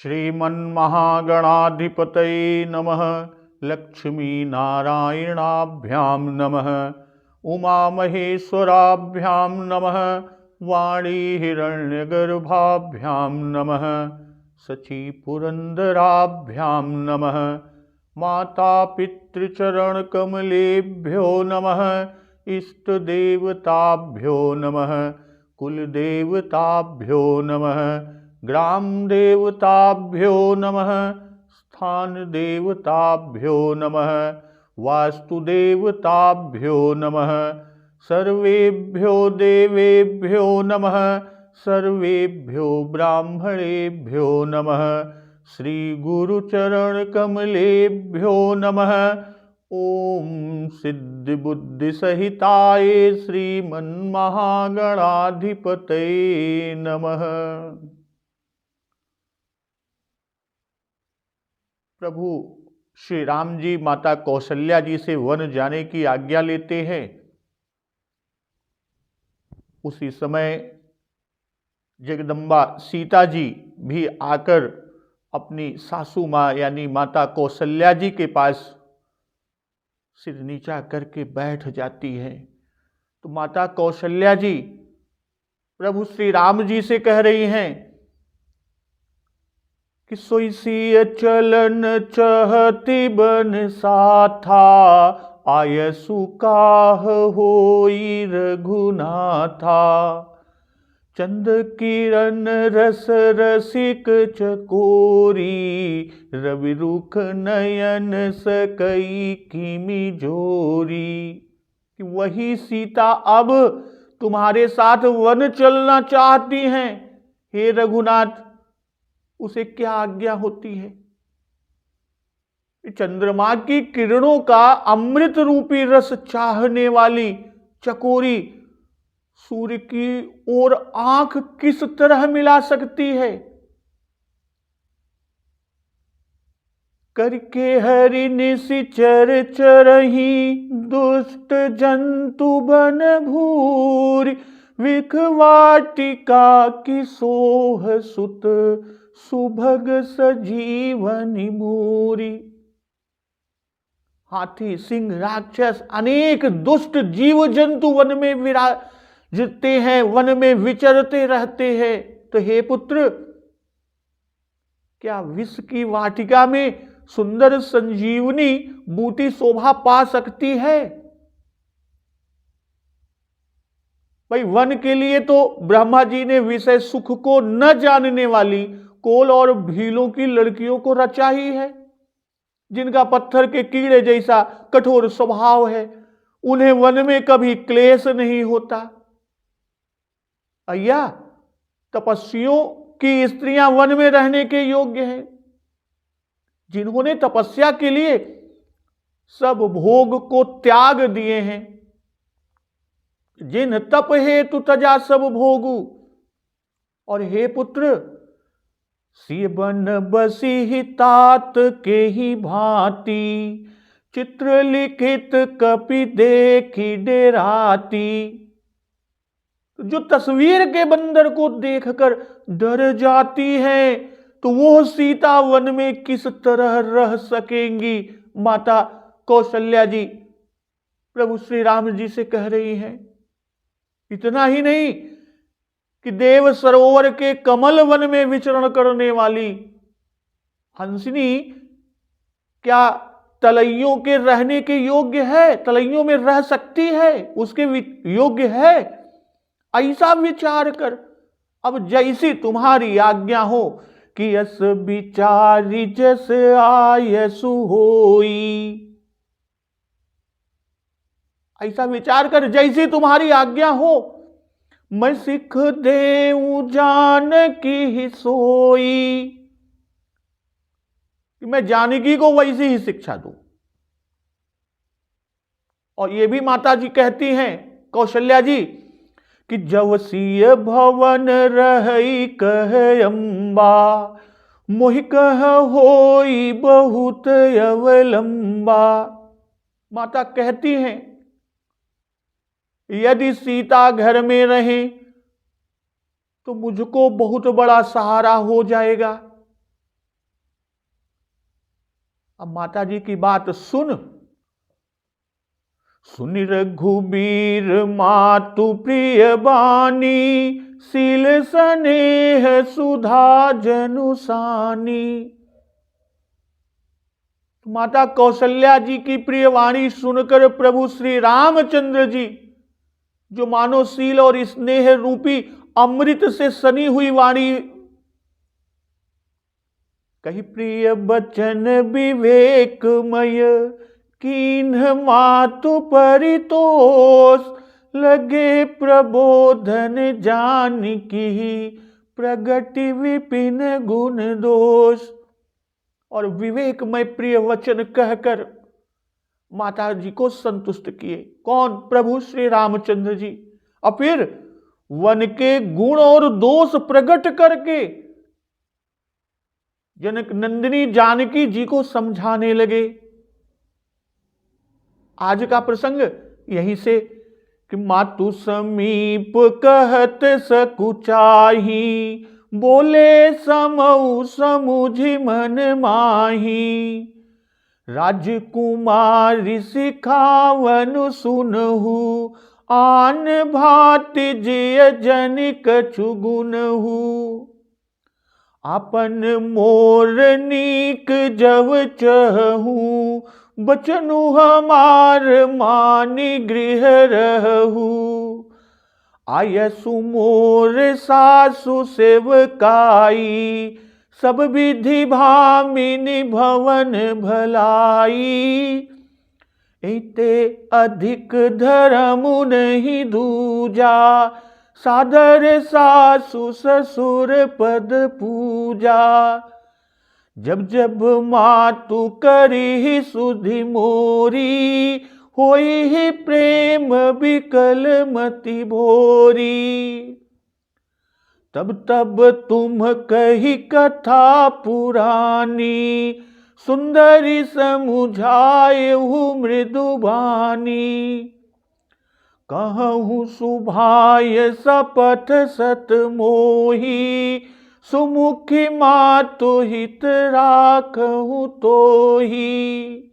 श्रीमन्महागणाधिपतये नमः। लक्ष्मीनारायणाभ्यां नमः। उमामहेश्वराभ्यां नमः। वाणीहिरण्यगर्भाभ्यां नमः। शचीपुरन्दराभ्यां नमः। मातापितृचरणकमलेभ्यो नमः। इष्टदेवताभ्यो नमः। कुलदेवताभ्यो नमः। ग्रामदेवताभ्यो नमः। स्थानदेवताभ्यो नमः। वास्तुदेवताभ्यो नमः। सर्वेभ्यो देवेभ्यो नमः। सर्वेभ्यो ब्राह्मणेभ्यो नमः। श्रीगुरुचरणकमलेभ्यो नमः। ओम सिद्धिबुद्धिसहिताय श्रीमन्महागणाधिपतये नमः। प्रभु श्री राम जी माता कौशल्या जी से वन जाने की आज्ञा लेते हैं। उसी समय जगदम्बा सीता जी भी आकर अपनी सासू माँ यानी माता कौशल्या जी के पास सिर नीचा करके बैठ जाती है। तो माता कौशल्या जी प्रभु श्री राम जी से कह रही हैं कि सोईसी चलन चहति बन साथा, आयसु काह होई रघुनाथा। चंद किरण रस रसिक चकोरी, रवि रुख नयन सकई किमि जोरी। कि वही सीता अब तुम्हारे साथ वन चलना चाहती हैं। हे रघुनाथ, उसे क्या आज्ञा होती है? चंद्रमा की किरणों का अमृत रूपी रस चाहने वाली चकोरी सूर्य की ओर आंख किस तरह मिला सकती है? करके हरि निशिचर चरही, दुष्ट जंतु बन भूरि। विख वाटिका की सोह सुत, सुभग सजीवनि मूरी। हाथी, सिंह, राक्षस, अनेक दुष्ट जीव जंतु वन में विराजते हैं, वन में विचरते रहते हैं। तो हे पुत्र, क्या विष की वाटिका में सुंदर संजीवनी बूटी शोभा पा सकती है? भाई, वन के लिए तो ब्रह्मा जी ने विषय सुख को न जानने वाली कोल और भीलों की लड़कियों को रचा ही है, जिनका पत्थर के कीड़े जैसा कठोर स्वभाव है। उन्हें वन में कभी क्लेश नहीं होता। अय्या, तपस्वियों की स्त्रियां वन में रहने के योग्य हैं, जिन्होंने तपस्या के लिए सब भोग को त्याग दिए हैं। जिन तप हेतु तजा सब भोगु। और हे पुत्र, सिय बन बसी ही तात के ही भांति, चित्र लिखित कपि देखी डेराती। जो तस्वीर के बंदर को देखकर डर जाती है, तो वो सीता वन में किस तरह रह सकेंगी? माता कौशल्या जी प्रभु श्री राम जी से कह रही हैं। इतना ही नहीं कि देव सरोवर के कमल वन में विचरण करने वाली हंसिनी क्या तलैयों के रहने के योग्य है? तलैयों में रह सकती है? उसके योग्य है? ऐसा विचार कर अब जैसी तुम्हारी आज्ञा हो, कि यस विचारी जस आयसु होई। ऐसा विचार कर, जैसी तुम्हारी आज्ञा हो। मैं सिख देऊं जान की ही सोई। मैं जानकी को वैसी ही शिक्षा दूं। और ये भी माता जी कहती हैं, कौशल्या जी, कि जवसीय भवन रही कह अम्बा, मोहि कह होई बहुत अवलंबा। माता कहती हैं, यदि सीता घर में रहे तो मुझको बहुत बड़ा सहारा हो जाएगा। अब माता जी की बात सुन रघुबीर मातु प्रिय बानी, शील स्नेह सुधा जनुसानी। माता कौशल्या जी की प्रिय वाणी सुनकर प्रभु श्री रामचंद्र जी, जो मानो शील और स्नेह रूपी अमृत से सनी हुई वाणी, कही प्रिय बचन विवेकमय, कीन्ह मातु परितोष, लगे प्रबोधन जानकी, प्रगति विपिन गुण दोष। और विवेकमय प्रिय वचन कहकर माता जी को संतुष्ट किए। कौन? प्रभु श्री रामचंद्र जी। और फिर वन के गुण और दोष प्रकट करके जनक नंदिनी जानकी जी को समझाने लगे। आज का प्रसंग यहीं से कि मातु समीप कहत सकुचाही, बोले समऊ समुझि मन माही। राजकुमारी सिखावन सुनहु, आन भांति जिय जनि कछु गुनहु। आपन मोर नीक जब चहूँ, बचनु हमार मानि गृह रहू। आयसु मोर सासु सेवकाई, सब विधि भामिनी भवन भलाई। एते अधिक धर्म नहीं दूजा, सादर सासु ससुर पद पूजा। जब जब मातु करी सुधि मोरी, होई ही प्रेम विकल मति भोरी। तब तब तुम कही कथा पुरानी, सुंदरी समुझायहु मृदुबानी। कहूँ सुभाय सपथ सत मोही, सुमुखी मातु हित राखहु तोही।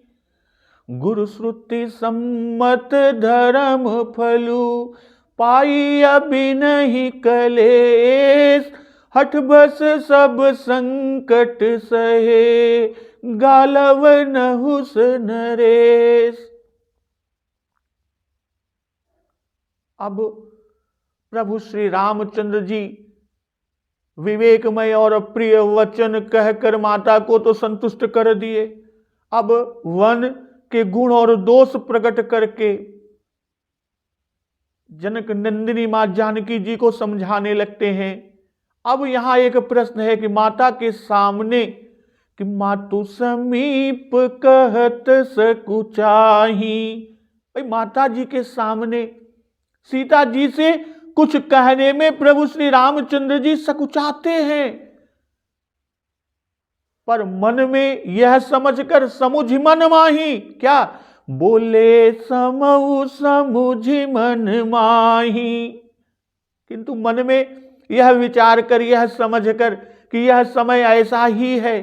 गुरु श्रुति सम्मत धर्म फलु, पाई अबिनहि कलेश। हठ बस सब संकट सहे, गालव नहुस नरेश। अब प्रभु श्री रामचंद्र जी विवेकमय और प्रिय वचन कहकर माता को तो संतुष्ट कर दिए। अब वन के गुण और दोष प्रकट करके जनक नंदिनी मां जानकी जी को समझाने लगते हैं। अब यहां एक प्रश्न है कि माता के सामने कि मातु समीप कहत सकुचाही, भाई माता जी के सामने सीता जी से कुछ कहने में प्रभु श्री रामचंद्र जी सकुचाते हैं, पर मन में यह समझकर समुझि मन माही। क्या? बोले समऊ समुझि मन माही। किंतु मन में यह विचार कर, यह समझकर कि यह समय ऐसा ही है,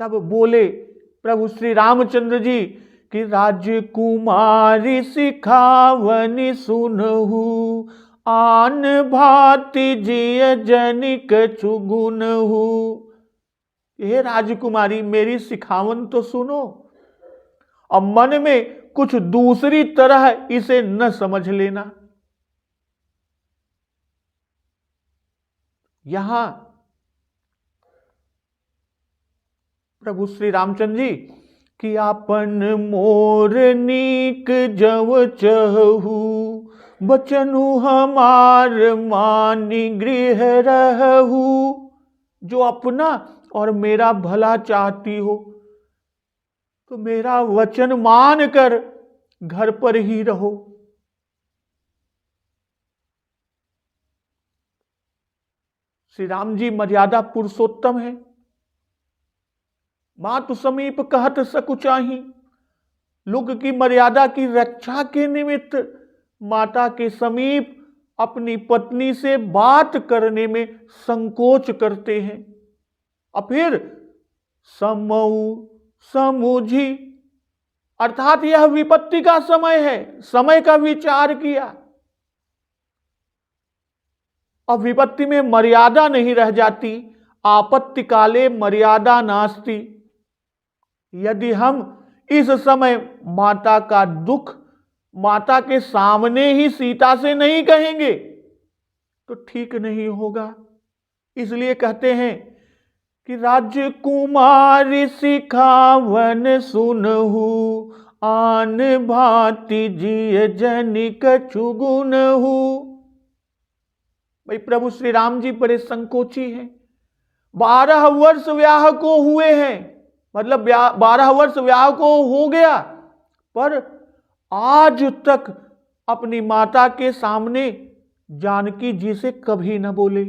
तब बोले प्रभु श्री रामचंद्र जी कि राजकुमारी सिखावनी सुनहु, आन भांति जिय जनि कछु गुनहु। हे राजकुमारी, मेरी सिखावन तो सुनो, अब मन में कुछ दूसरी तरह इसे न समझ लेना। यहां प्रभु श्री रामचंद्र जी कि आपन मोर नीक जव चहु, बचनु हमार मानि गृह रहू। जो अपना और मेरा भला चाहती हो तो मेरा वचन मान कर घर पर ही रहो। श्री राम जी मर्यादा पुरुषोत्तम है। मातु समीप कहत सकुचाही, लोक की मर्यादा की रक्षा के निमित्त माता के समीप अपनी पत्नी से बात करने में संकोच करते हैं। और फिर समौ समुझी, अर्थात यह विपत्ति का समय है, समय का विचार किया। अब विपत्ति में मर्यादा नहीं रह जाती, आपत्ति काले मर्यादा नास्ति। यदि हम इस समय माता का दुख माता के सामने ही सीता से नहीं कहेंगे तो ठीक नहीं होगा। इसलिए कहते हैं कि राजकुमारी सिखावन सुनहु, आन भांति जिय जनि कछु गुनहु। भाई प्रभु श्री राम जी बड़े संकोची हैं। 12 वर्ष ब्याह को हुए हैं, मतलब 12 वर्ष ब्याह को हो गया, पर आज तक अपनी माता के सामने जानकी जी से कभी न बोले।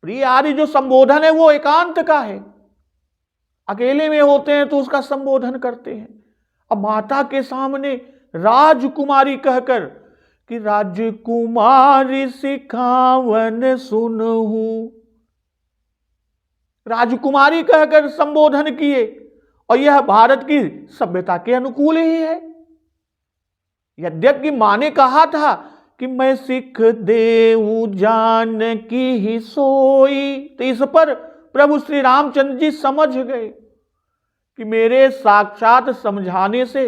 प्रिय आदि जो संबोधन है वो एकांत का है, अकेले में होते हैं तो उसका संबोधन करते हैं। अब माता के सामने राजकुमारी कहकर कि राजकुमारी सिखावन सुनहु, राजकुमारी कहकर संबोधन किए, और यह भारत की सभ्यता के अनुकूल ही है। यद्यपि मां ने कहा था कि मैं सिख देऊ जानकी ही सोई, तो इस पर प्रभु श्री रामचंद्र जी समझ गए कि मेरे साक्षात समझाने से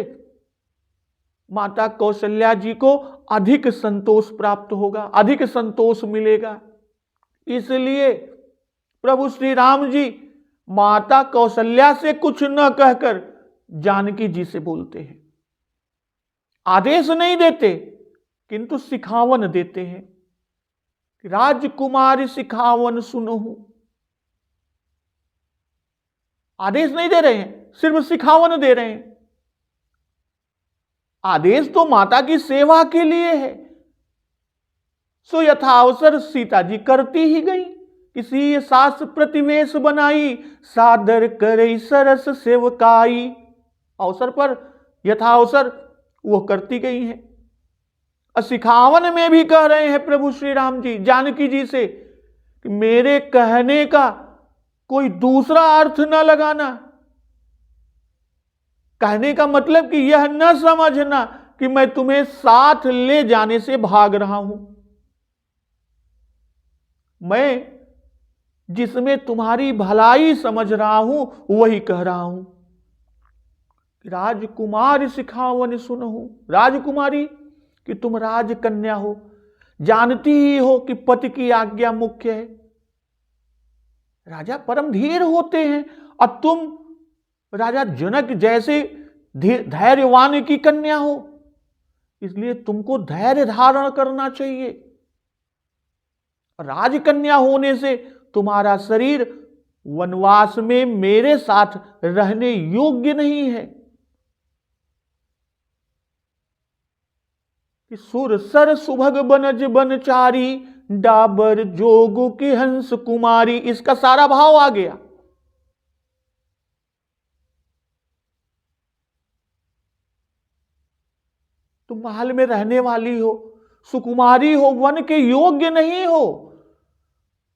माता कौशल्या जी को अधिक संतोष प्राप्त होगा, अधिक संतोष मिलेगा। इसलिए प्रभु श्री राम जी माता कौशल्या से कुछ न कहकर जानकी जी से बोलते हैं। आदेश नहीं देते किंतु सिखावन देते हैं। राजकुमारी सिखावन सुनहु, आदेश नहीं दे रहे हैं, सिर्फ सिखावन दे रहे हैं। आदेश तो माता की सेवा के लिए है। सो यथावसर सीता जी करती ही गई। किसी सास प्रतिवेश बनाई, सादर करई सरस सेवकाई। अवसर पर यथावसर वो करती गई हैं। सिखावन में भी कह रहे हैं प्रभु श्री राम जी जानकी जी से कि मेरे कहने का कोई दूसरा अर्थ न लगाना। कहने का मतलब कि यह न समझना कि मैं तुम्हें साथ ले जाने से भाग रहा हूं। मैं जिसमें तुम्हारी भलाई समझ रहा हूं वही कह रहा हूं। राजकुमार सिखावन सुनहु, राजकुमारी कि तुम राजकन्या हो, जानती ही हो कि पति की आज्ञा मुख्य है। राजा परम धीर होते हैं और तुम राजा जनक जैसे धैर्यवान की कन्या हो, इसलिए तुमको धैर्य धारण करना चाहिए। राजकन्या होने से तुम्हारा शरीर वनवास में मेरे साथ रहने योग्य नहीं है। कि सुर सर सुभग बनज बनचारी, डाबर जोगु की हंस कुमारी, इसका सारा भाव आ गया। तुम महल में रहने वाली हो, सुकुमारी हो, वन के योग्य नहीं हो।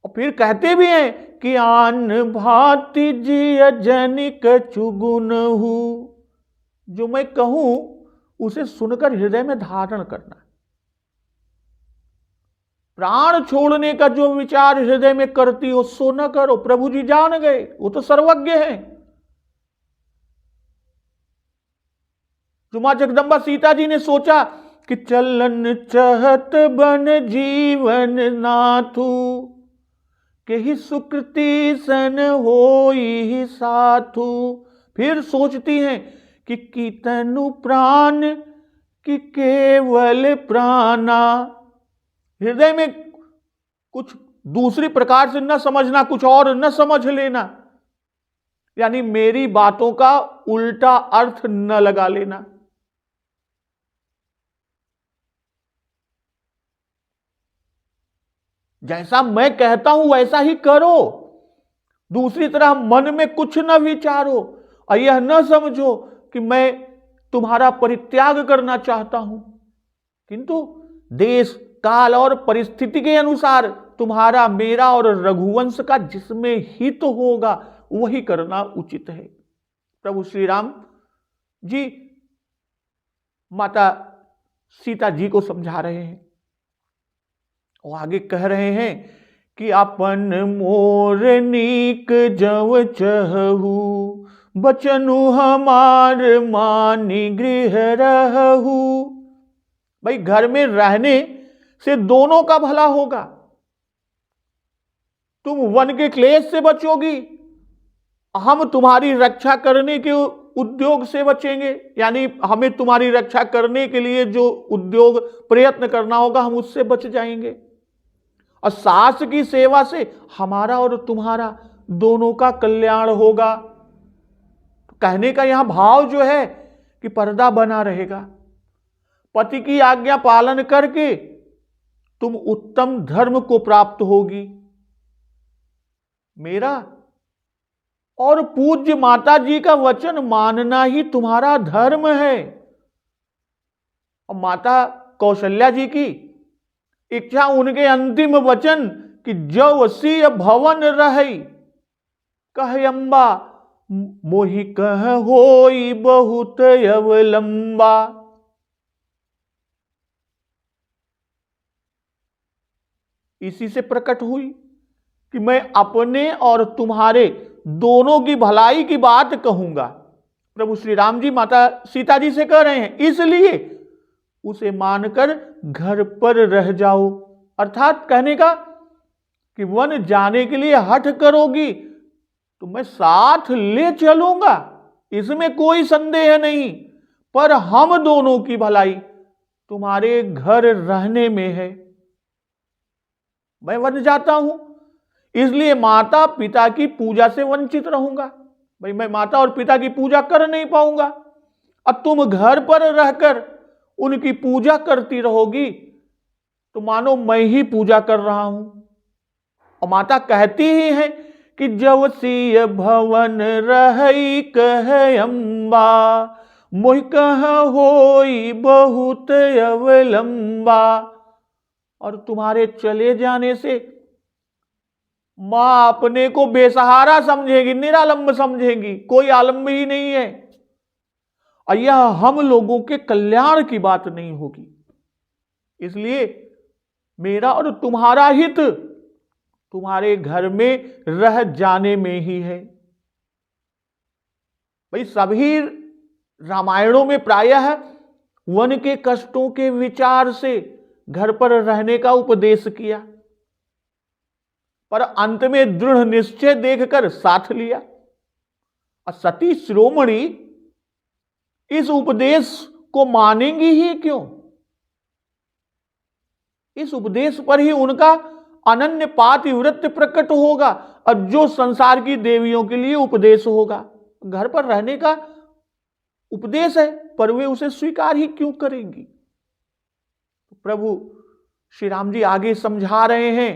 और फिर कहते भी हैं कि आन भांति जिय जनिक चुगुनहु, जो मैं कहूं उसे सुनकर हृदय में धारण करना। प्राण छोड़ने का जो विचार हृदय में करती हो सो न करो। प्रभु जी जान गए, वो तो सर्वज्ञ हैं। जो मां जगदंबा सीता जी ने सोचा कि चलन चहत बन जीवन नाथू, के ही सुकृति सन होई साथू। फिर सोचती हैं कि कीतनु प्राण कि केवल प्राणा। हृदय में कुछ दूसरी प्रकार से न समझना, कुछ और न समझ लेना, यानी मेरी बातों का उल्टा अर्थ न लगा लेना। जैसा मैं कहता हूं वैसा ही करो, दूसरी तरह मन में कुछ न विचारो और यह न समझो कि मैं तुम्हारा परित्याग करना चाहता हूं, किंतु देश काल और परिस्थिति के अनुसार तुम्हारा, मेरा और रघुवंश का जिसमें हित होगा वही करना उचित है। प्रभु श्री राम जी माता सीता जी को समझा रहे हैं। वो आगे कह रहे हैं कि अपन मोर नीक जव चहु, बचनु हमार मानी गृह रहु। भाई घर में रहने से दोनों का भला होगा। तुम वन के क्लेश से बचोगी, हम तुम्हारी रक्षा करने के उद्योग से बचेंगे, यानी हमें तुम्हारी रक्षा करने के लिए जो उद्योग प्रयत्न करना होगा हम उससे बच जाएंगे। और सास की सेवा से हमारा और तुम्हारा दोनों का कल्याण होगा। कहने का यहां भाव जो है कि पर्दा बना रहेगा। पति की आज्ञा पालन करके तुम उत्तम धर्म को प्राप्त होगी। मेरा और पूज्य माता जी का वचन मानना ही तुम्हारा धर्म है। और माता कौशल्या जी की इच्छा, उनके अंतिम वचन कि जव सिय भवन रही, कह अम्बा मोहि कह होई बहुत अवलंबा। इसी से प्रकट हुई कि मैं अपने और तुम्हारे दोनों की भलाई की बात कहूंगा। प्रभु श्री राम जी माता सीता जी से कह रहे हैं, इसलिए उसे मानकर घर पर रह जाओ। अर्थात कहने का कि वन जाने के लिए हठ करोगी तो मैं साथ ले चलूंगा, इसमें कोई संदेह नहीं, पर हम दोनों की भलाई तुम्हारे घर रहने में है। मैं वन जाता हूं इसलिए माता पिता की पूजा से वंचित रहूंगा। भाई मैं माता और पिता की पूजा कर नहीं पाऊंगा। अब तुम घर पर रहकर उनकी पूजा करती रहोगी तो मानो मैं ही पूजा कर रहा हूं। और माता कहती ही है कि जव सिय भवन रही कह अम्बा, मोहि कह होई बहुत अवलंबा। और तुम्हारे चले जाने से मां अपने को बेसहारा समझेगी, निरालंब समझेगी, कोई आलम्ब ही नहीं है। और यह हम लोगों के कल्याण की बात नहीं होगी। इसलिए मेरा और तुम्हारा हित तुम्हारे घर में रह जाने में ही है। भाई सभी रामायणों में प्रायः वन के कष्टों के विचार से घर पर रहने का उपदेश किया, पर अंत में दृढ़ निश्चय देखकर साथ लिया। और सती शिरोमणि इस उपदेश को मानेंगी ही क्यों? इस उपदेश पर ही उनका अनन्य पातिव्रत्य प्रकट होगा और जो संसार की देवियों के लिए उपदेश होगा। घर पर रहने का उपदेश है पर वे उसे स्वीकार ही क्यों करेंगी? प्रभु श्री राम जी आगे समझा रहे हैं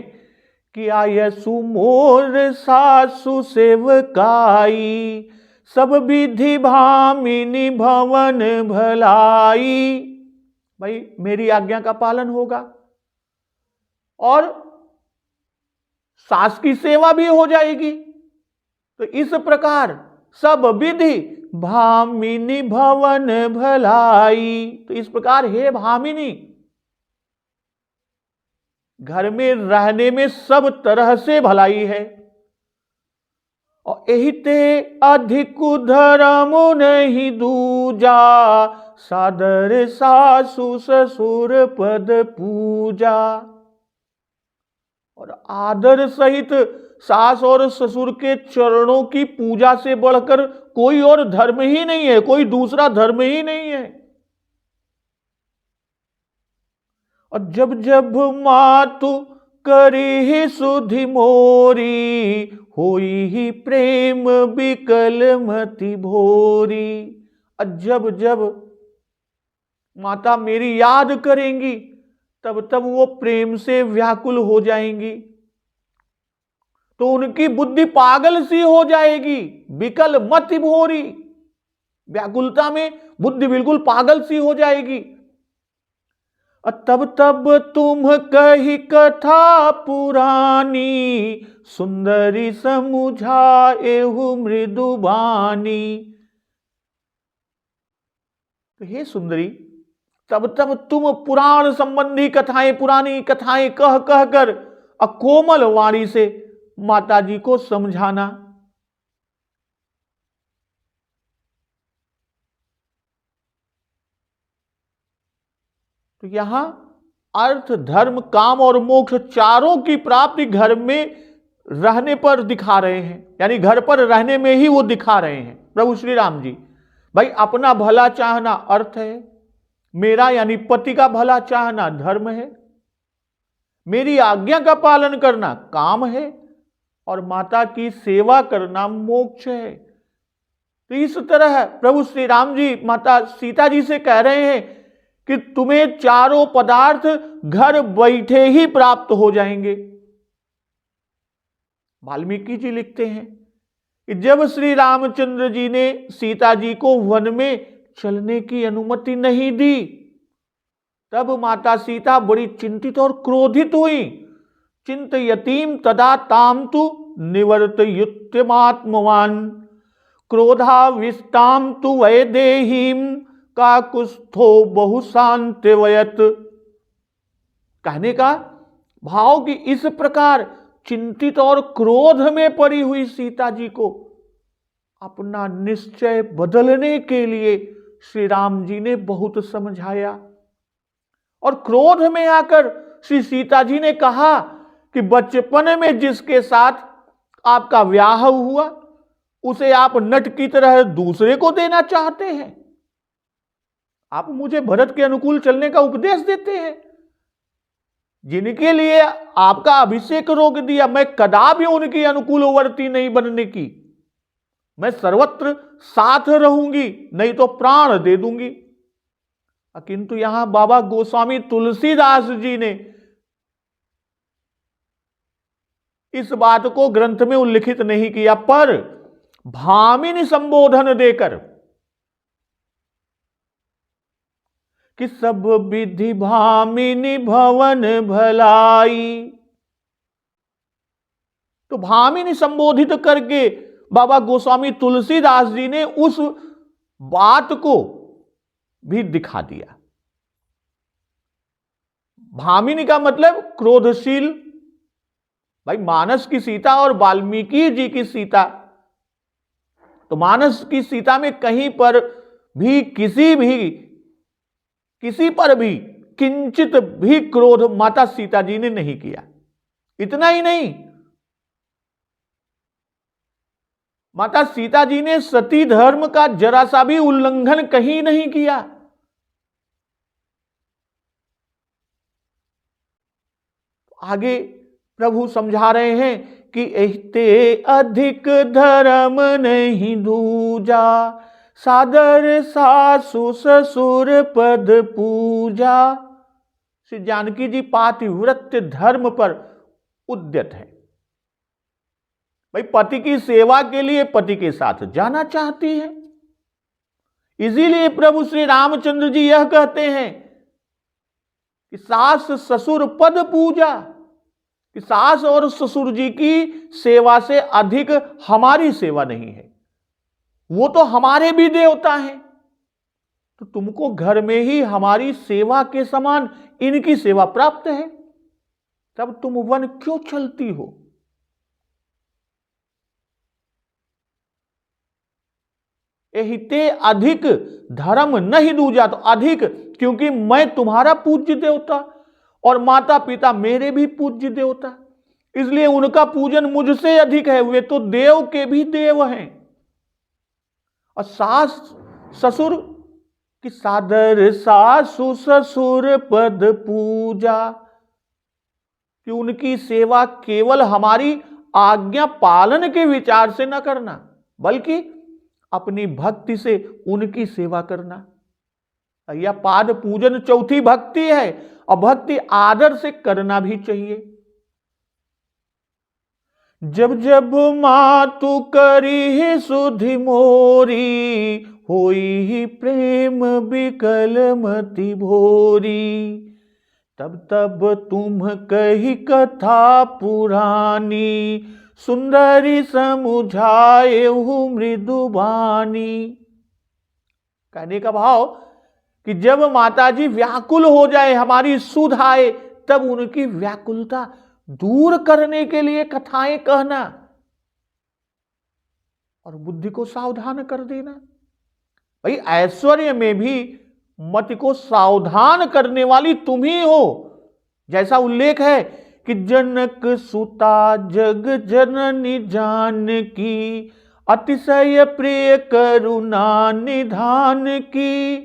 कि आयसु मोर सासु सेवकाई, सब विधि भामिनी भवन भलाई। भाई मेरी आज्ञा का पालन होगा और सास की सेवा भी हो जाएगी। तो इस प्रकार सब विधि भामिनी भवन भलाई। तो इस प्रकार हे भामिनी, घर में रहने में सब तरह से भलाई है। और एहिते अधिक धर्म नहीं दूजा, सादर सासु ससुर पद पूजा। और आदर सहित सास और ससुर के चरणों की पूजा से बढ़कर कोई और धर्म ही नहीं है, कोई दूसरा धर्म ही नहीं है। और जब जब मातु करी सुधि मोरी, होई ही प्रेम बिकल मति भोरी। और जब जब माता मेरी याद करेंगी तब तब वो प्रेम से व्याकुल हो जाएंगी, तो उनकी बुद्धि पागल सी हो जाएगी। बिकल मति भोरी, व्याकुलता में बुद्धि बिल्कुल पागल सी हो जाएगी। तब तब तुम कही कथा पुरानी, सुंदरी समुझाएहु मृदुबानी। तो हे सुंदरी, तब तब तुम पुराण संबंधी कथाएं, पुरानी कथाएं कह कह कर अकोमल वाणी से माता जी को समझाना। तो यहां अर्थ, धर्म, काम और मोक्ष चारों की प्राप्ति घर में रहने पर दिखा रहे हैं, यानी घर पर रहने में ही वो दिखा रहे हैं प्रभु श्री राम जी। भाई अपना भला चाहना अर्थ है, मेरा यानी पति का भला चाहना धर्म है, मेरी आज्ञा का पालन करना काम है, और माता की सेवा करना मोक्ष है। तो इस तरह प्रभु श्री राम जी माता सीता जी से कह रहे हैं कि तुम्हें चारों पदार्थ घर बैठे ही प्राप्त हो जाएंगे। वाल्मीकि जी लिखते हैं कि जब श्री रामचंद्र जी ने सीता जी को वन में चलने की अनुमति नहीं दी, तब माता सीता बड़ी चिंतित और क्रोधित हुई। चिंतयतीम तदा ताम तु निवर्तयुत्यमात्मवान, क्रोधाविष्टाम तु वैदेहीम काकुस्थो बहुशांत्यवयत। कहने का भाव कि इस प्रकार चिंतित और क्रोध में पड़ी हुई सीता जी को अपना निश्चय बदलने के लिए श्री राम जी ने बहुत समझाया, और क्रोध में आकर श्री सीता जी ने कहा कि बचपन में जिसके साथ आपका ब्याह हुआ उसे आप नट की तरह दूसरे को देना चाहते हैं। आप मुझे भरत के अनुकूल चलने का उपदेश देते हैं, जिनके लिए आपका अभिषेक रोक दिया। मैं कदापि उनकी अनुकूलवर्ती नहीं बनने की, मैं सर्वत्र साथ रहूंगी, नहीं तो प्राण दे दूंगी। किंतु यहां बाबा गोस्वामी तुलसीदास जी ने इस बात को ग्रंथ में उल्लिखित नहीं किया, पर भामिनी संबोधन देकर कि सब विधि भामिनी भवन भलाई, तो भामिनी संबोधित करके बाबा गोस्वामी तुलसीदास जी ने उस बात को भी दिखा दिया। भामिनी का मतलब क्रोधशील। भाई मानस की सीता और वाल्मीकि जी की सीता, तो मानस की सीता में कहीं पर भी किसी पर भी किंचित भी क्रोध माता सीता जी ने नहीं किया। इतना ही नहीं, माता सीता जी ने सती धर्म का जरा सा भी उल्लंघन कहीं नहीं किया। आगे प्रभु समझा रहे हैं कि एहते अधिक धर्म नहीं दूजा, सादर सासु ससुर पद पूजा। श्री जानकी जी पातिव्रत्य धर्म पर उद्यत है। भाई पति की सेवा के लिए पति के साथ जाना चाहती है, इसीलिए प्रभु श्री रामचंद्र जी यह कहते हैं कि सास ससुर पद पूजा, कि सास और ससुर जी की सेवा से अधिक हमारी सेवा नहीं है। वो तो हमारे भी देवता हैं, तो तुमको घर में ही हमारी सेवा के समान इनकी सेवा प्राप्त है, तब तुम वन क्यों चलती हो। एहिते अधिक धर्म नहीं दूजा, तो अधिक क्योंकि मैं तुम्हारा पूज्य देवता और माता पिता मेरे भी पूज्य देवता, इसलिए उनका पूजन मुझसे अधिक है। वे तो देव के भी देव हैं। और सास ससुर की सादर सासु ससुर पद पूजा, कि उनकी सेवा केवल हमारी आज्ञा पालन के विचार से न करना, बल्कि अपनी भक्ति से उनकी सेवा करना। यह पाद पूजन चौथी भक्ति है, और भक्ति आदर से करना भी चाहिए। जब जब मातु करी सुधि मोरी, होई प्रेम बिकल मति भोरी। तब तब तुम कही कथा पुरानी, सुंदरी समुझाए मृदुबानी। कहने का भाव कि जब माताजी व्याकुल हो जाए, हमारी सुध आए, तब उनकी व्याकुलता दूर करने के लिए कथाएं कहना और बुद्धि को सावधान कर देना। भाई ऐश्वर्य में भी मति को सावधान करने वाली तुम ही हो। जैसा उल्लेख है कि जनक सुता जग जननी जानकी, अतिशय प्रिय करुणा निधान की,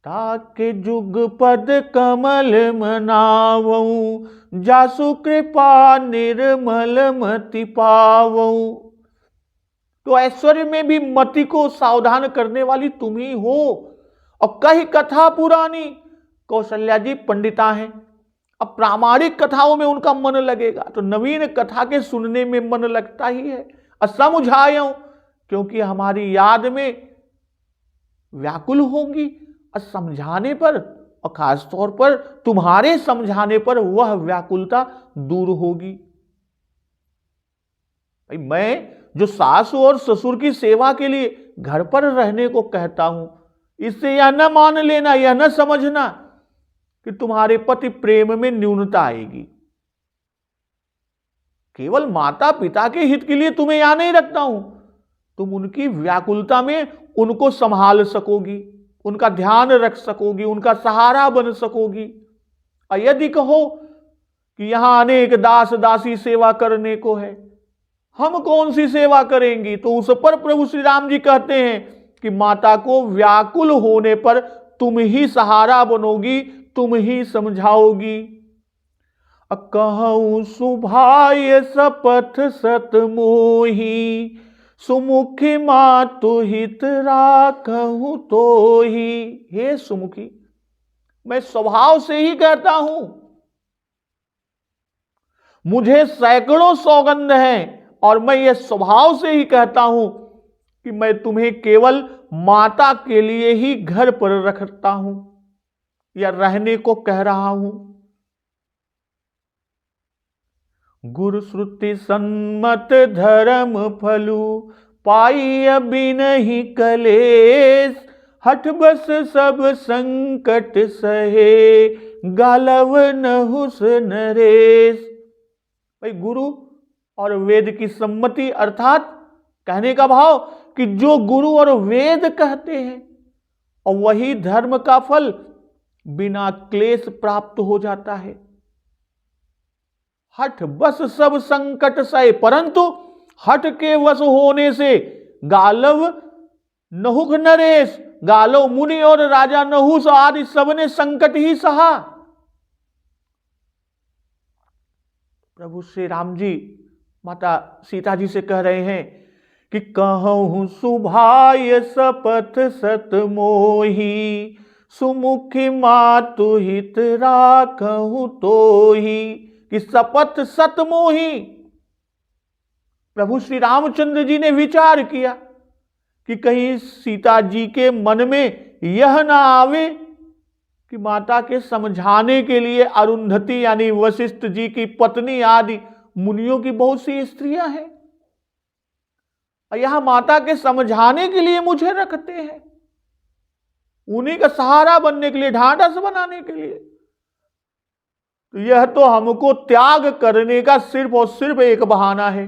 ताके जुग पद कमल मनावऊं, जासु कृपा निर्मल मति पावऊं। तो ऐश्वर्य में भी मति को सावधान करने वाली तुम ही हो। और कही कथा पुरानी, कौशल्या जी पंडिता हैं, अब प्रामाणिक कथाओं में उनका मन लगेगा, तो नवीन कथा के सुनने में मन लगता ही है। असमुझायो, क्योंकि हमारी याद में व्याकुल होंगी, और समझाने पर, और खास तौर पर तुम्हारे समझाने पर वह व्याकुलता दूर होगी। भाई मैं जो सास और ससुर की सेवा के लिए घर पर रहने को कहता हूं, इससे यह न मान लेना, यह न समझना कि तुम्हारे पति प्रेम में न्यूनता आएगी। केवल माता पिता के हित के लिए तुम्हें यहां नहीं रखता हूं, तुम उनकी व्याकुलता में उनको संभाल सकोगी, उनका ध्यान रख सकोगी, उनका सहारा बन सकोगी। और यदि कहो कि यहां अनेक दास दासी सेवा करने को है, हम कौन सी सेवा करेंगी, तो उस पर प्रभु श्री राम जी कहते हैं कि माता को व्याकुल होने पर तुम ही सहारा बनोगी, तुम ही समझाओगी। कहूं सुभाय सपथ सत मोही, सुमुखी मातु हित राखहूं तो ही। हे सुमुखी, मैं स्वभाव से ही कहता हूं, मुझे सैकड़ों सौगंध हैं, और मैं ये स्वभाव से ही कहता हूं कि मैं तुम्हें केवल माता के लिए ही घर पर रखता हूं या रहने को कह रहा हूं। गुरु श्रुति सन्मत धर्म फलु, पाई अभी नहीं कलेश, हठ बस सब संकट सहे, गालव नहुस नरेश। भाई गुरु और वेद की सम्मति, अर्थात कहने का भाव कि जो गुरु और वेद कहते हैं, और वही धर्म का फल बिना क्लेश प्राप्त हो जाता है। हठ बस सब संकट सहे, परंतु हठ के वश होने से गालव नहुक नरेश, गालव मुनि और राजा नहुस आदि सबने संकट ही सहा। प्रभु श्री राम जी माता सीता जी से कह रहे हैं कि कहूं सुभाय सपथ सत मोही, सुमुखी मातु हित राखहूं तो ही। कि सपथ सत मोही, प्रभु श्री रामचंद्र जी ने विचार किया कि कहीं सीता जी के मन में यह ना आवे कि माता के समझाने के लिए अरुंधति यानी वशिष्ठ जी की पत्नी आदि मुनियों की बहुत सी स्त्रियां हैं, और यहां माता के समझाने के लिए मुझे रखते हैं, उन्हीं का सहारा बनने के लिए, ढांढस बनाने के लिए। तो यह तो हमको त्याग करने का सिर्फ और सिर्फ एक बहाना है।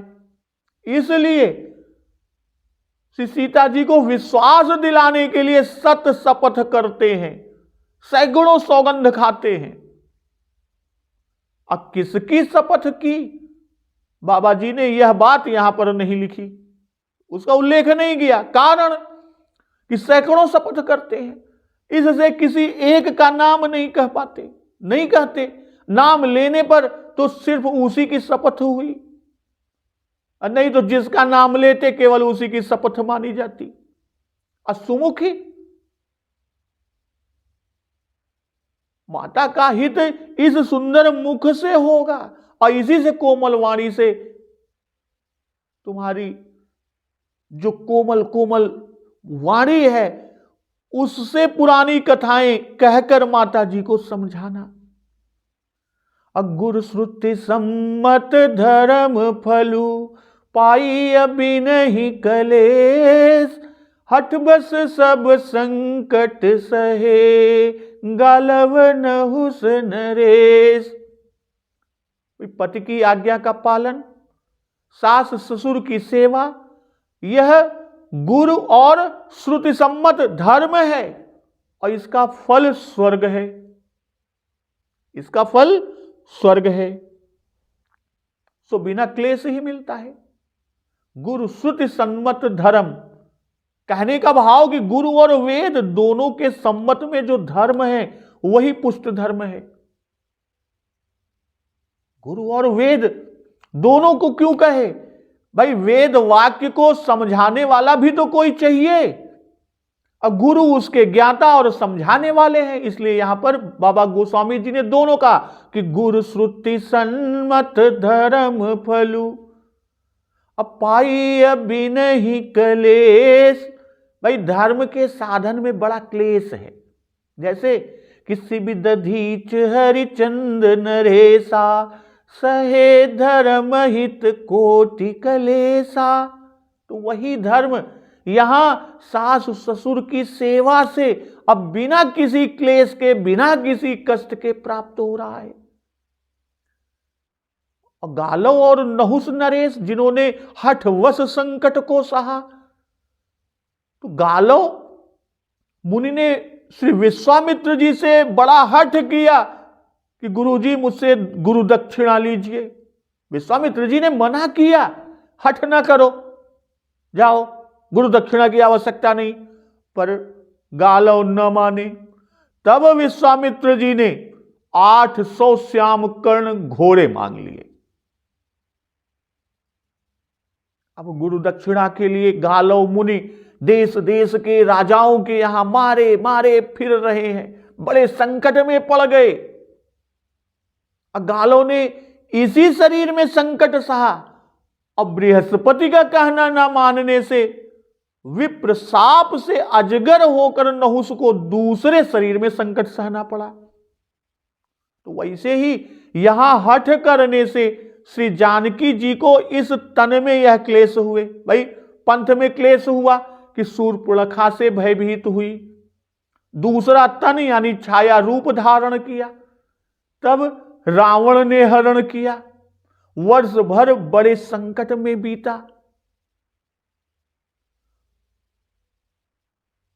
इसलिए श्री सीता जी को विश्वास दिलाने के लिए सत शपथ करते हैं, सैकड़ों सौगंध खाते हैं। अब किसकी शपथ की, बाबा जी ने यह बात यहां पर नहीं लिखी, उसका उल्लेख नहीं किया। कारण कि सैकड़ों शपथ करते हैं, इससे किसी एक का नाम नहीं कह पाते, नहीं कहते। नाम लेने पर तो सिर्फ उसी की शपथ हुई, और नहीं तो जिसका नाम लेते केवल उसी की शपथ मानी जाती। और सुमुखी, माता का हित इस सुंदर मुख से होगा, और इसी से कोमल वाणी से तुम्हारी जो कोमल कोमल वाणी है, उससे पुरानी कथाएं कहकर माता जी को समझाना। गुरु श्रुति सम्मत धर्म फलु, पाई अभी नहीं कलेस, हठ बस सब संकट सहे, गालव नहुस नरेश। पति की आज्ञा का पालन, सास ससुर की सेवा, यह गुरु और श्रुति सम्मत धर्म है और इसका फल स्वर्ग है, इसका फल स्वर्ग है। सो बिना क्लेश ही मिलता है। गुरु श्रुति सम्मत धर्म, कहने का भाव कि गुरु और वेद दोनों के सम्मत में जो धर्म है वही पुष्ट धर्म है। गुरु और वेद दोनों को क्यों कहे? भाई वेद वाक्य को समझाने वाला भी तो कोई चाहिए, अब गुरु उसके ज्ञाता और समझाने वाले हैं। इसलिए यहां पर बाबा गोस्वामी जी ने दोनों कहा कि गुरु श्रुति सन्मत धर्म फलु, अब पाई अभी नहीं कलेश। भाई धर्म के साधन में बड़ा क्लेश है, जैसे किसी भी दधीच हरिचंद नरेसा, सहे धर्म हित कोटि कलेसा। तो वही धर्म यहां सास ससुर की सेवा से अब बिना किसी क्लेश के, बिना किसी कष्ट के प्राप्त हो रहा है। और गालव और नहुस नरेश, जिन्होंने हठवश संकट को सहा, तो गालव मुनि ने श्री विश्वामित्र जी से बड़ा हठ किया कि गुरुजी मुझसे गुरु दक्षिणा लीजिए। विश्वामित्र जी ने मना किया, हठ ना करो, जाओ, गुरु दक्षिणा की आवश्यकता नहीं। पर गालव न माने। तब विश्वामित्र जी ने 800 श्याम कर्ण घोड़े मांग लिए। अब गुरु दक्षिणा के लिए गालव मुनि देश देश के राजाओं के यहां मारे मारे फिर रहे हैं, बड़े संकट में पड़ गए। गालव ने इसी शरीर में संकट सहा। अब बृहस्पति का कहना ना मानने से विप्र साप से अजगर होकर नहुस को दूसरे शरीर में संकट सहना पड़ा। तो वैसे ही यहां हठ करने से श्री जानकी जी को इस तन में यह क्लेश हुए। भाई पंथ में क्लेश हुआ कि शूर्पणखा से भयभीत हुई, दूसरा तन यानी छाया रूप धारण किया, तब रावण ने हरण किया, वर्ष भर बड़े संकट में बीता।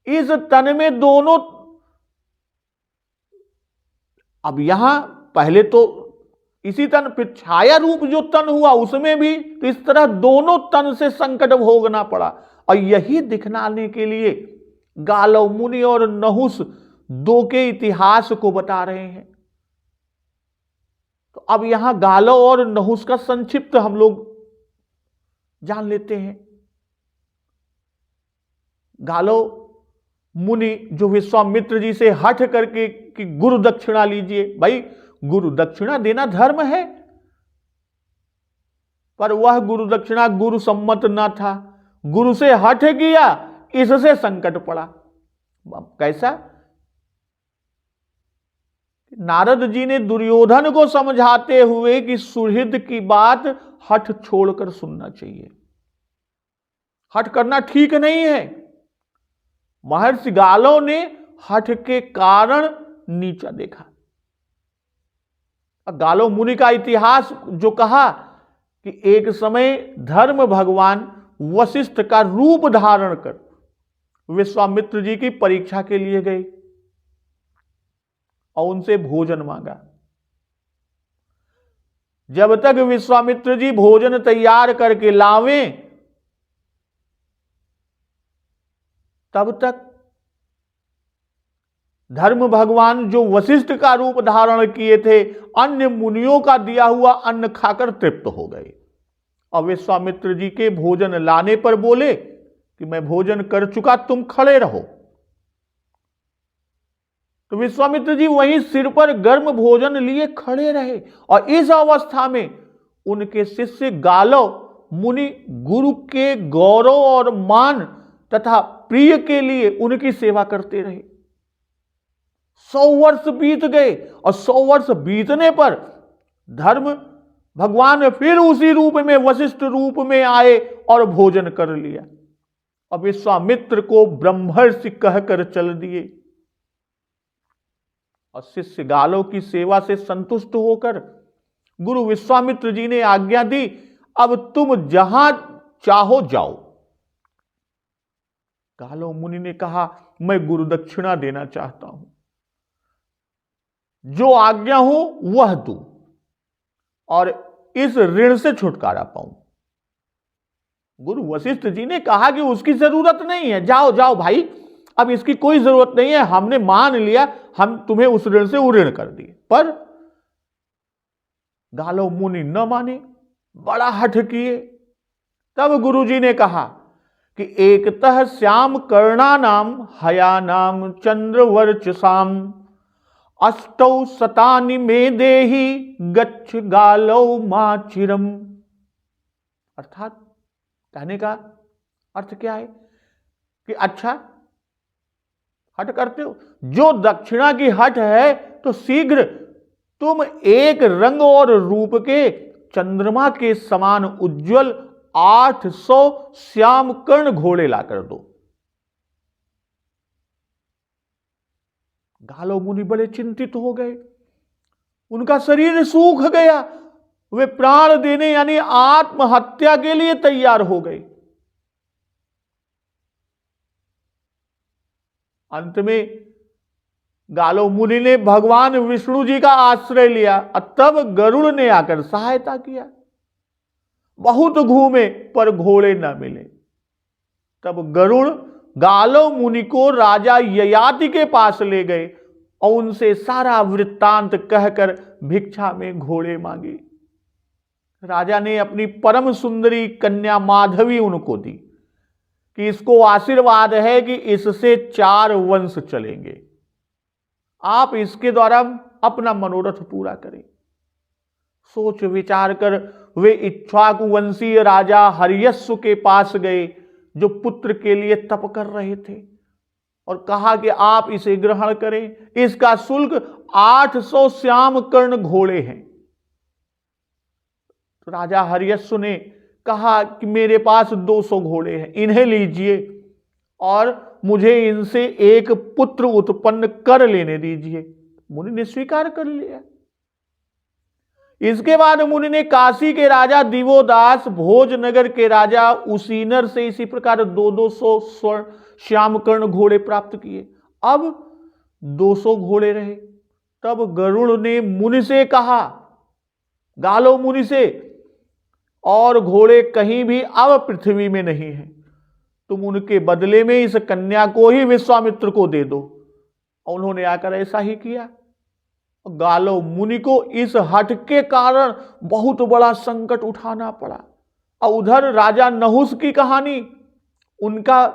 इस तन में दोनों, अब यहां पहले तो इसी तन, फिर छाया रूप जो तन हुआ उसमें भी, तो इस तरह दोनों तन से संकट भोगना पड़ा। और यही दिखलाने के लिए गालव मुनि और नहुस दो के इतिहास को बता रहे हैं। तो अब यहां गालव और नहुस का संक्षिप्त हम लोग जान लेते हैं। गालव मुनि जो विश्वामित्र जी से हठ करके कि गुरु दक्षिणा लीजिए, भाई गुरु दक्षिणा देना धर्म है, पर वह गुरु दक्षिणा गुरु सम्मत न था, गुरु से हठ किया, इससे संकट पड़ा। कैसा? नारद जी ने दुर्योधन को समझाते हुए कि सुहृद की बात हठ छोड़कर सुनना चाहिए, हठ करना ठीक नहीं है। महर्षि गालव ने हठ के कारण नीचा देखा। गालव मुनि का इतिहास जो कहा कि एक समय धर्म भगवान वशिष्ठ का रूप धारण कर विश्वामित्र जी की परीक्षा के लिए गए और उनसे भोजन मांगा। जब तक विश्वामित्र जी भोजन तैयार करके लावें, तब तक धर्म भगवान जो वशिष्ठ का रूप धारण किए थे, अन्य मुनियों का दिया हुआ अन्न खाकर तृप्त हो गए। और विश्वामित्र जी के भोजन लाने पर बोले कि मैं भोजन कर चुका, तुम खड़े रहो। तो विश्वामित्र जी वहीं सिर पर गर्म भोजन लिए खड़े रहे। और इस अवस्था में उनके शिष्य गालव मुनि गुरु के गौरव और मान तथा प्रिय के लिए उनकी सेवा करते रहे। 100 वर्ष बीत गए और 100 वर्ष बीतने पर धर्म भगवान फिर उसी रूप में, वशिष्ठ रूप में आए और भोजन कर लिया। अब विश्वामित्र को ब्रह्मर्षि कहकर चल दिए और शिष्य गालों की सेवा से संतुष्ट होकर गुरु विश्वामित्र जी ने आज्ञा दी, अब तुम जहां चाहो जाओ। गालो मुनि ने कहा, मैं गुरु दक्षिणा देना चाहता हूं, जो आज्ञा हो वह दो और इस ऋण से छुटकारा पाऊं। गुरु वशिष्ठ जी ने कहा कि उसकी जरूरत नहीं है, जाओ जाओ भाई, अब इसकी कोई जरूरत नहीं है, हमने मान लिया, हम तुम्हें उस ऋण से उऋण कर दिए। पर गालो मुनि न माने, बड़ा हठ किए। तब गुरुजी ने कहा कि एकतः श्याम कर्णा नाम हया नाम चंद्रवर्चसाम अष्टौ शतानि में देही गच्छ गालो मां चिरम। अर्थात कहने का अर्थ क्या है कि अच्छा हट करते हो, जो दक्षिणा की हट है तो शीघ्र तुम एक रंग और रूप के चंद्रमा के समान उज्जवल 800 श्याम कर्ण घोड़े लाकर दो। गालो मुनि बड़े चिंतित हो गए, उनका शरीर सूख गया, वे प्राण देने यानी आत्महत्या के लिए तैयार हो गए। अंत में गालो मुनि ने भगवान विष्णु जी का आश्रय लिया और तब गरुड़ ने आकर सहायता किया। बहुत घूमे पर घोड़े न मिले। तब गरुड़ गालो मुनि को राजा ययाति के पास ले गए और उनसे सारा वृत्तांत कहकर भिक्षा में घोड़े मांगे। राजा ने अपनी परम सुंदरी कन्या माधवी उनको दी कि इसको आशीर्वाद है कि इससे 4 वंश चलेंगे, आप इसके द्वारा अपना मनोरथ पूरा करें। सोच विचार कर वे इक्ष्वाकु वंशीय राजा हर्यश्व के पास गए, जो पुत्र के लिए तप कर रहे थे, और कहा कि आप इसे ग्रहण करें, इसका शुल्क 800 श्याम कर्ण घोड़े हैं। तो राजा हर्यश्व ने कहा कि मेरे पास 200 घोड़े हैं, इन्हें लीजिए और मुझे इनसे एक पुत्र उत्पन्न कर लेने दीजिए। मुनि ने स्वीकार कर लिया। इसके बाद मुनि ने काशी के राजा दिवोदास, भोजनगर के राजा उसीनर से इसी प्रकार 200 स्वर्ण श्याम कर्ण घोड़े प्राप्त किए। अब 200 घोड़े रहे। तब गरुड़ ने मुनि से कहा, गालो मुनि से, और घोड़े कहीं भी अब पृथ्वी में नहीं है, तुम उनके बदले में इस कन्या को ही विश्वामित्र को दे दो। और उन्होंने आकर ऐसा ही किया। गालो मुनि को इस हठ के कारण बहुत बड़ा संकट उठाना पड़ा। और उधर राजा नहुस की कहानी, उनका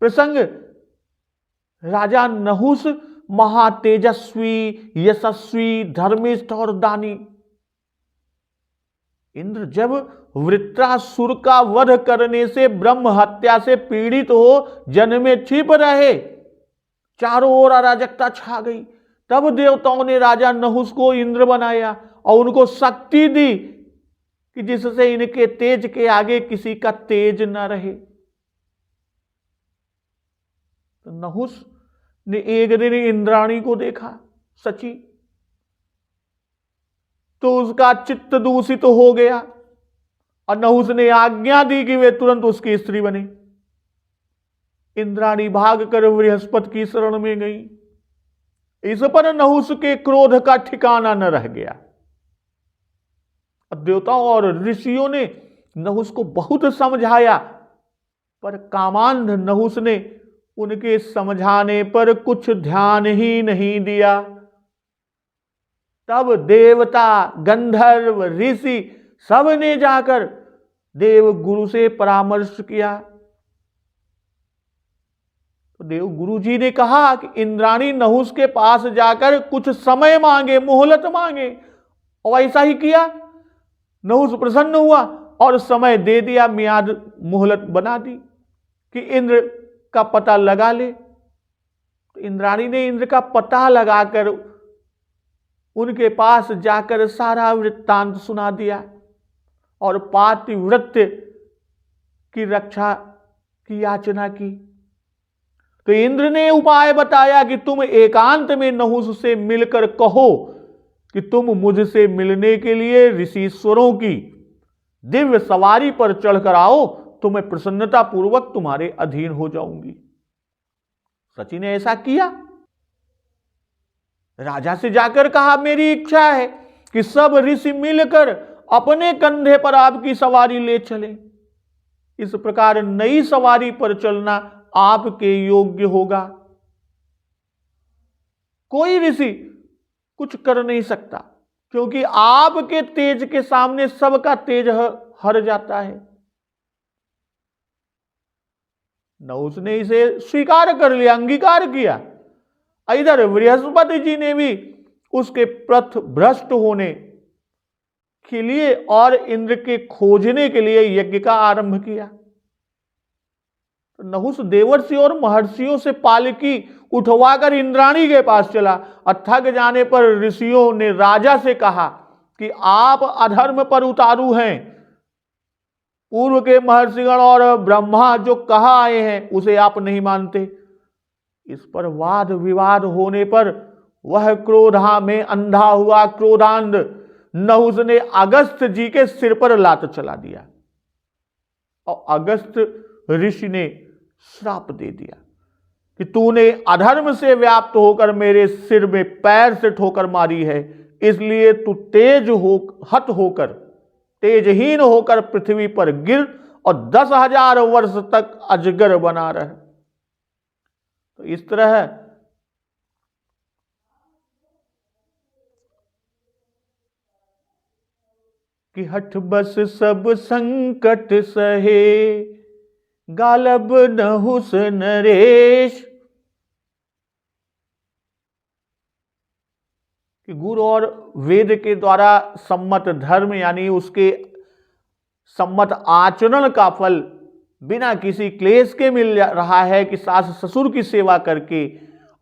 प्रसंग, राजा नहुस महातेजस्वी, यशस्वी, धर्मिष्ठ और दानी। इंद्र जब वृत्रासुर का वध करने से, ब्रह्म हत्या से पीड़ित हो जन में छिप रहे, चारों ओर अराजकता छा गई, तब देवताओं ने राजा नहुस को इंद्र बनाया और उनको शक्ति दी कि जिससे इनके तेज के आगे किसी का तेज न रहे। तो नहुस ने एक दिन इंद्राणी को देखा, सची, तो उसका चित्त दूषित हो गया और नहुस ने आज्ञा दी कि वे तुरंत उसकी स्त्री बने। इंद्राणी भागकर बृहस्पति की शरण में गई। इस पर नहुस के क्रोध का ठिकाना न रह गया। देवताओं और ऋषियों ने नहुस को बहुत समझाया, पर कामांध नहुस ने उनके समझाने पर कुछ ध्यान ही नहीं दिया। तब देवता, गंधर्व, ऋषि सब ने जाकर देव गुरु से परामर्श किया। तो देव गुरु जी ने कहा कि इंद्राणी नहुस के पास जाकर कुछ समय मांगे, मोहलत मांगे। और ऐसा ही किया। नहुस प्रसन्न हुआ और समय दे दिया, मियाद मोहलत बना दी कि इंद्र का पता लगा ले। तो इंद्राणी ने इंद्र का पता लगाकर उनके पास जाकर सारा वृत्तांत सुना दिया और पातिव्रत्य की रक्षा की याचना की। तो इंद्र ने उपाय बताया कि तुम एकांत में नहुस से मिलकर कहो कि तुम मुझसे मिलने के लिए ऋषिश्वरों की दिव्य सवारी पर चढ़कर आओ, तो मैं प्रसन्नता पूर्वक तुम्हारे अधीन हो जाऊंगी। सची ने ऐसा किया। राजा से जाकर कहा, मेरी इच्छा है कि सब ऋषि मिलकर अपने कंधे पर आपकी सवारी ले चले। इस प्रकार नई सवारी पर चलना आपके योग्य होगा। कोई ऋषि कुछ कर नहीं सकता, क्योंकि आपके तेज के सामने सबका तेज हर जाता है। नहुस ने इसे स्वीकार कर लिया, अंगीकार किया। इधर बृहस्पति जी ने भी उसके पथ भ्रष्ट होने के लिए और इंद्र के खोजने के लिए यज्ञ का आरंभ किया। नहुस देवर्षि और महर्षियों से पालकी उठवाकर इंद्राणी के पास चला और थक जाने पर ऋषियों ने राजा से कहा कि आप अधर्म पर उतारू हैं। पूर्व के महर्षिगण और ब्रह्मा जो कहा आए हैं उसे आप नहीं मानते। इस पर वाद विवाद होने पर वह क्रोधा में अंधा हुआ क्रोधांध नहुस ने अगस्त जी के सिर पर लात चला दिया और अगस्त ऋषि ने श्राप दे दिया कि तूने अधर्म से व्याप्त होकर मेरे सिर में पैर से ठोकर मारी है, इसलिए तू हत होकर तेजहीन होकर पृथ्वी पर गिर और 10,000 वर्ष तक अजगर बना रहे। तो इस तरह कि हठ बस सब संकट सहे, गालब नहुस नरेश। कि गुरु और वेद के द्वारा सम्मत धर्म यानी उसके सम्मत आचरण का फल बिना किसी क्लेश के मिल रहा है कि सास ससुर की सेवा करके,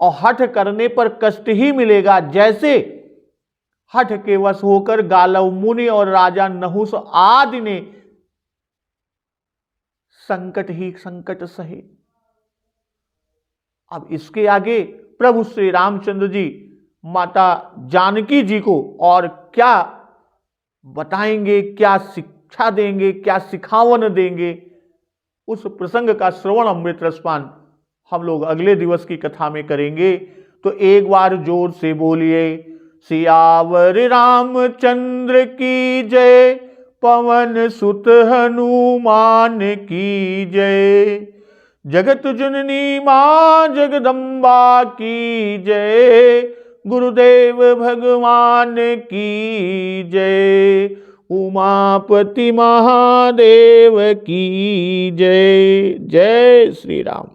और हठ करने पर कष्ट ही मिलेगा। जैसे हठ के वश होकर गालव मुनि और राजा नहुस आदि ने संकट ही संकट सहे। अब इसके आगे प्रभु श्री रामचंद्र जी माता जानकी जी को और क्या बताएंगे, क्या शिक्षा देंगे, क्या सिखावन देंगे, उस प्रसंग का श्रवण अमृत रसपान हम लोग अगले दिवस की कथा में करेंगे। तो एक बार जोर से बोलिए, सियावर रामचंद्र की जय, पवन सुत हनुमान की जय, जगत जननी मां जगदम्बा की जय, गुरुदेव भगवान की जय, उमापति महादेव की जय। जय श्री राम।